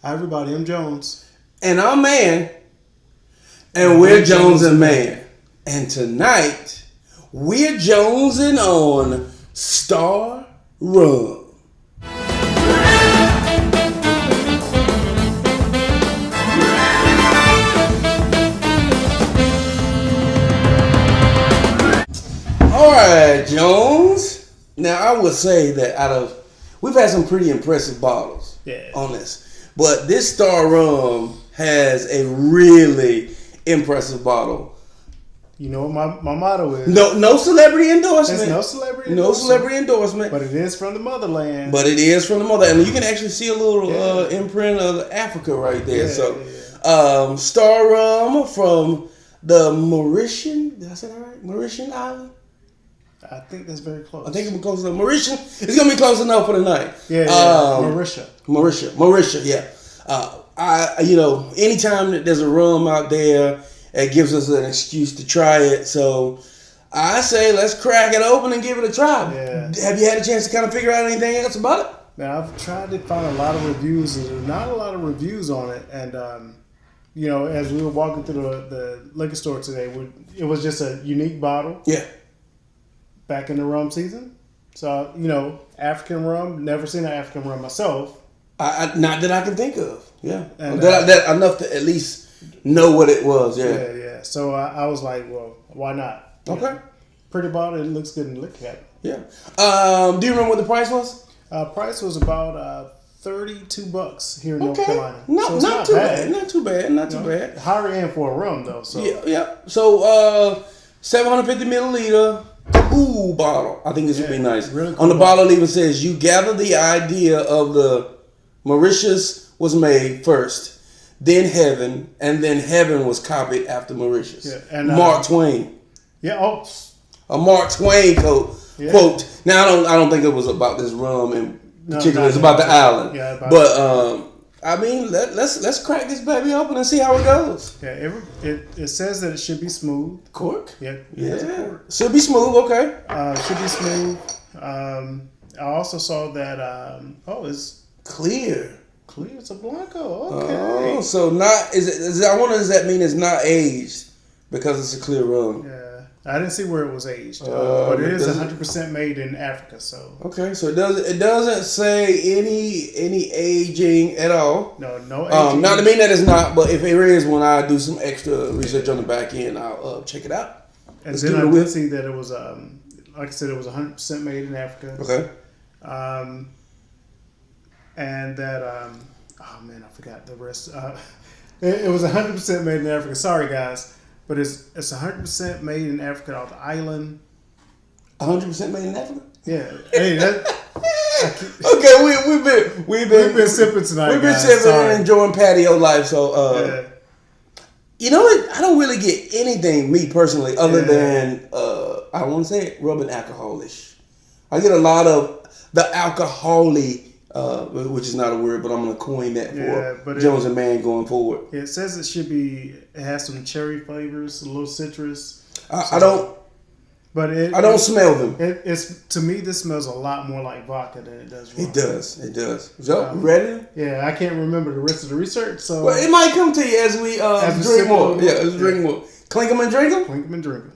Hi everybody, I'm Jones. And I'm Mann. And we're Jones and Mann. And tonight, we're jonesing on Starr Rum. Alright, Jones. Now, I would say that we've had some pretty impressive bottles on this. But this Starr Rum has a really impressive bottle. You know what my motto is? No celebrity endorsement. It's no celebrity endorsement. No celebrity endorsement. But it is from the motherland. But it is from the motherland. And you can actually see a little imprint of Africa right there. Starr Rum from the Mauritian. Did I say that right? Mauritian Island? I think that's very close. I think it's close enough. Mauritian. It's gonna be close enough for the night. Mauritius. Yeah. Anytime that there's a rum out there, it gives us an excuse to try it. So I say let's crack it open and give it a try. Yeah. Have you had a chance to kind of figure out anything else about it? Now I've tried to find a lot of reviews. There's not a lot of reviews on it, and as we were walking through the liquor store today, it was just a unique bottle. Yeah. Back in the rum season. So, African rum, never seen an African rum myself. Not that I can think of. Yeah. And, that enough to at least know what it was. Yeah. Yeah. So I was like, well, why not? Okay. Pretty bottle. It looks good in the liquor cabinet. Yeah. Do you remember what the price was? Price was about $32 here in North Carolina. Not too bad. Not too bad. Higher end for a rum though. So yeah. So 750 milliliter. Ooh, bottle. I think this would be nice. Really cool. On the bottle, it even says, you gather the idea of the Mauritius was made first, then heaven, and then heaven was copied after Mauritius. Yeah, and Mark Twain. Yeah. A Mark Twain quote. Now, I don't think it was about this rum in particular. It's about the island. Yeah. Let's crack this baby open and see how it goes. Yeah, it says that it should be smooth. Cork? Yeah. Cork. Should be smooth, okay. Should be smooth. I also saw that, it's clear. Clear, it's a Blanco, okay. Oh, so I wonder, does that mean it's not aged because it's a clear rum? Yeah. I didn't see where it was aged, but it is 100% made in Africa. So okay, so it doesn't say any aging at all. No aging. Not to mean that it's not, but if there is, when I do some extra research on the back end, I'll check it out. And then I did see that it was, like I said, it was 100% made in Africa. Okay. And that I forgot the rest. It was 100% made in Africa. Sorry, guys. But it's 100% made in Africa off the island. 100% made in Africa? Yeah. Hey, okay, we've been sipping tonight. We've been sipping and enjoying patio life. So you know what? I don't really get anything, me personally, other than I want to say it, rubbing alcoholish. I get a lot of the alcoholic. Which is not a word, but I'm going to coin that for Jones and Mann going forward. It says it has some cherry flavors, a little citrus. I don't smell them. To me, this smells a lot more like vodka than it does rum. It does. So, ready? Yeah, I can't remember the rest of the research. So it might come to you as we drink more. Let's drink more. Clink them and drink them? Clink them and drink them.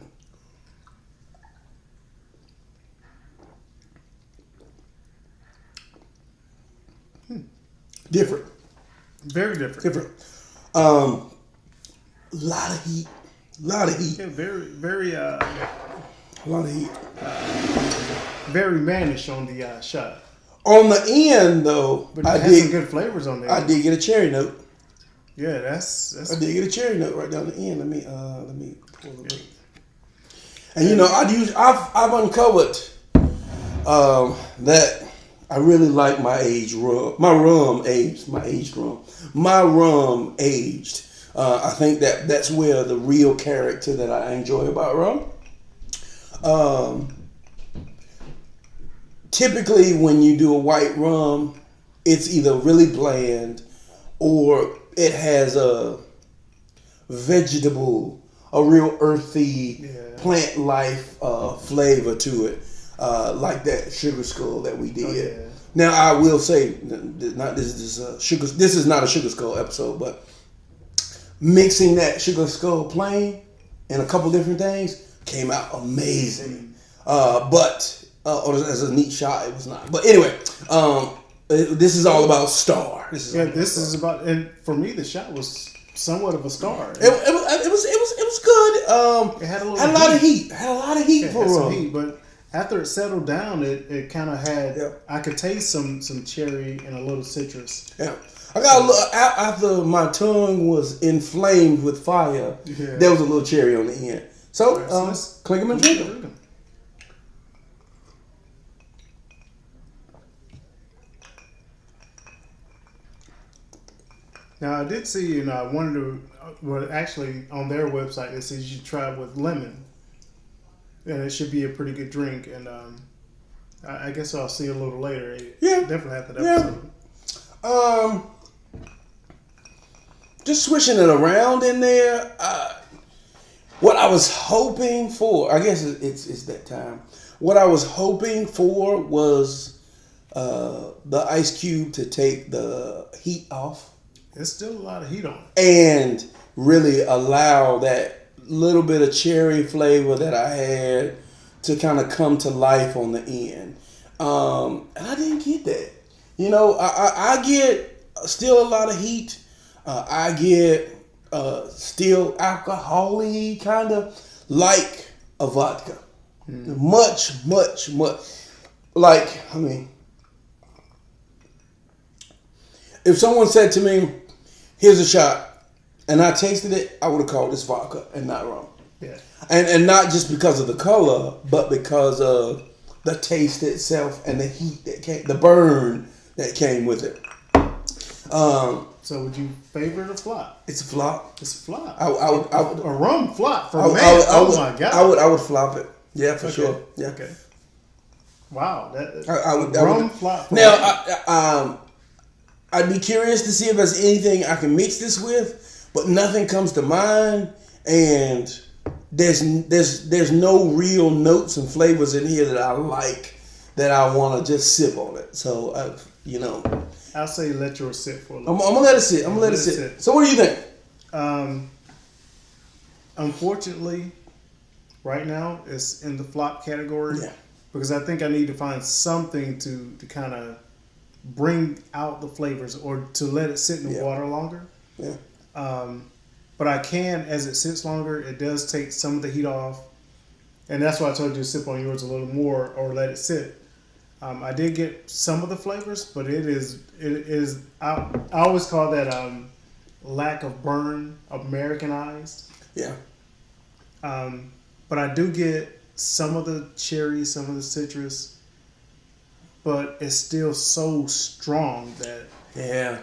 Different. Very different. A lot of heat. Yeah, very. A lot of heat. Very mannish on the shot. On the end, though, but it has some good flavors on there. I did get a cherry note. Yeah, that's. I did get a cherry note right down the end. Let me pull it. And I've uncovered that. I really like my aged rum. My rum aged. I think that's where the real character that I enjoy about rum. Typically, when you do a white rum, it's either really bland or it has a vegetable, a real earthy plant life flavor to it. Like that sugar skull that we did. Now I will say, not this is sugar. This is not a Sugar Skull episode, but mixing that Sugar Skull plain and a couple different things came out amazing. But as a neat shot, it was not. But anyway, this is all about Starr. This is about, and for me, the shot was somewhat of a star. It was good. It had a lot of heat. Had a lot of heat for some heat, but after it settled down, it kind of had. Yeah. I could taste some cherry and a little citrus. Yeah, I got a little after my tongue was inflamed with fire. Yeah. There was a little cherry on the end. So, let's clink them and drink them. Now I did see, I wanted to. Well, actually, on their website, it says you should try it with lemon, and it should be a pretty good drink. And I guess I'll see a little later. Yeah, definitely after that episode. Yeah. Just switching it around in there. What I was hoping for, I guess it's that time. What I was hoping for was the ice cube to take the heat off. There's still a lot of heat on it. And really allow that little bit of cherry flavor that I had to kind of come to life on the end. And I didn't get that. I get still a lot of heat. I get still alcohol-y, kind of like a vodka. Much. Like, I mean, if someone said to me, here's a shot, and I tasted it, I would have called this vodka and not rum. Yeah. And not just because of the color, but because of the taste itself and the heat that came, the burn that came with it. So would you favor it or flop? It's a flop. It's a flop. I would a rum flop for me. Oh my God. I would flop it. Yeah, for sure. Yeah. Okay. Wow. Rum flop. Now, I'd be curious to see if there's anything I can mix this with, but nothing comes to mind, and there's no real notes and flavors in here that I like that I want to just sip on it. So I'll say let yours sit for a little. I'm gonna let it sit. I'm gonna let it sit. So what do you think? Unfortunately, right now it's in the flop category. Yeah. Because I think I need to find something to kind of bring out the flavors or to let it sit in the water longer. Yeah. But I can, as it sits longer, it does take some of the heat off. And that's why I told you to sip on yours a little more or let it sit. I did get some of the flavors, but it is I always call that lack of burn, Americanized. Yeah. But I do get some of the cherry, some of the citrus, but it's still so strong that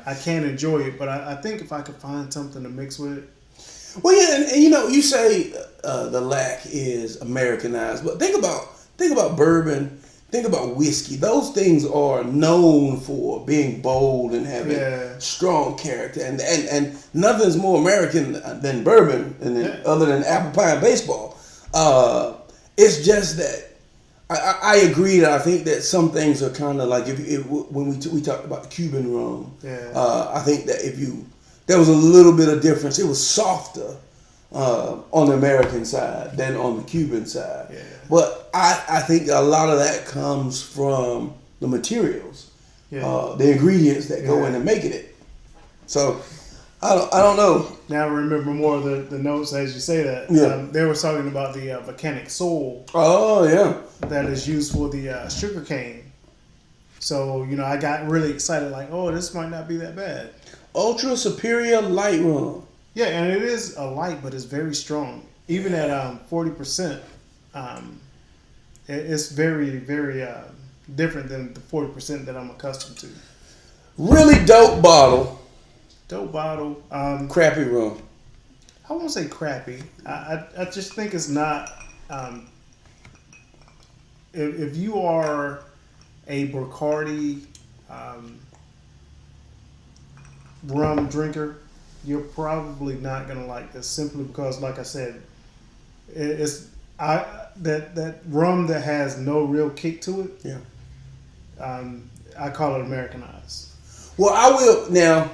I can't enjoy it. But I think if I could find something to mix with it. Well, yeah, and you say the lack is Americanized, but think about bourbon, think about whiskey. Those things are known for being bold and having strong character, and nothing's more American than bourbon, other than apple pie and baseball. It's just that I agree that I think that some things are kind of like when we talked about the Cuban rum. I think that there was a little bit of difference. It was softer on the American side than on the Cuban side. Yeah. But I think a lot of that comes from the materials, the ingredients that go into making it. So I don't know. Now I remember more of the notes as you say that. Yeah. They were talking about the volcanic soil. Oh, yeah. That is used for the sugar cane. So, I got really excited like, oh, this might not be that bad. Ultra superior light rum. Yeah, and it is a light, but it's very strong. Even at 40%, it's very, very different than the 40% that I'm accustomed to. Really dope bottle. Dope bottle. Crappy rum. I won't say crappy. I just think it's not. If you are a Bacardi rum drinker, you're probably not gonna like this simply because, like I said, that rum that has no real kick to it. Yeah. I call it Americanized. Well, I will now.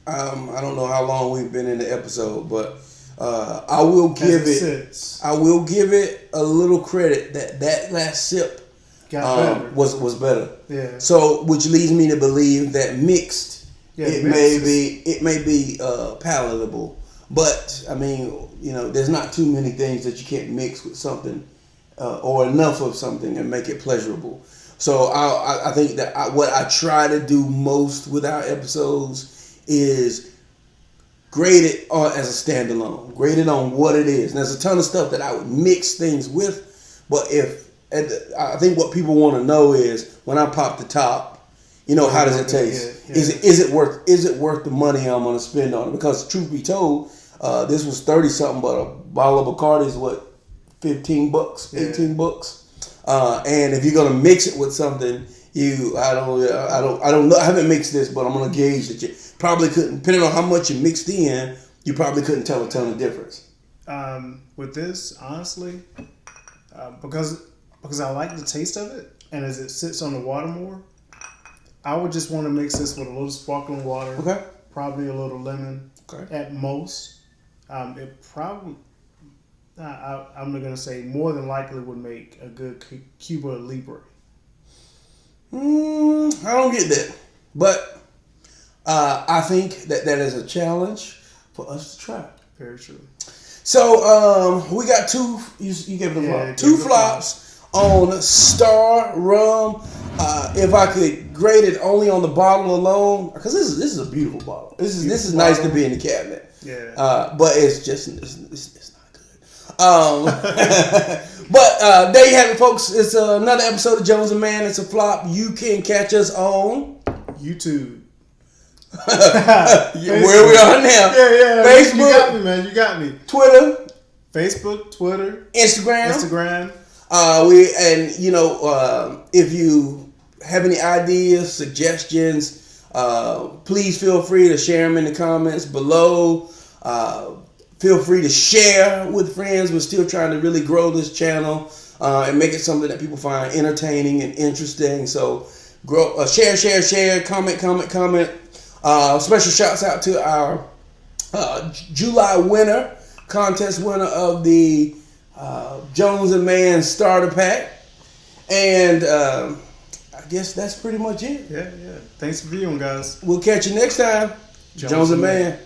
I don't know how long we've been in the episode, but I will give it. I will give it a little credit that last sip was better. Yeah. So, which leads me to believe that mixed, it may be palatable. But I mean, there's not too many things that you can't mix with something, or enough of something and make it pleasurable. So I think that what I try to do most with our episodes is grade it as a standalone. Grade it on what it is. And there's a ton of stuff that I would mix things with, but I think what people want to know is when I pop the top, how does it taste? Yeah. Is it worth the money I'm going to spend on it? Because truth be told, this was 30 something, but a bottle of Bacardi is what, $15, $18. And if you're going to mix it with something, I don't know. I haven't mixed this, but I'm going to gauge that you probably couldn't, depending on how much you mixed in, you probably couldn't tell a ton of difference. With this, honestly, because I like the taste of it, and as it sits on the water more, I would just want to mix this with a little sparkling water. Okay. Probably a little lemon. Okay. At most. It probably, I'm going to say more than likely would make a good Cuba Libre. I don't get that. But I think that is a challenge for us to try. Very true. So we got two, you gave it a flop. Two flops on Starr Rum. If I could grade it only on the bottle alone, because this is a beautiful bottle. This is nice to be in the cabinet. Yeah. But it's just it's not good. But there you have it, folks. It's another episode of Jones and Mann. It's a flop. You can catch us on YouTube. Where we are now. Yeah. Facebook. You got me, man. You got me. Twitter. Facebook, Twitter, Instagram. If you have any ideas, suggestions, please feel free to share them in the comments below. Feel free to share with friends. We're still trying to really grow this channel and make it something that people find entertaining and interesting. So share, comment. Special shouts out to our July contest winner of the Jones and Mann starter pack. And I guess that's pretty much it. Yeah. Thanks for viewing, guys. We'll catch you next time. Jones and Mann.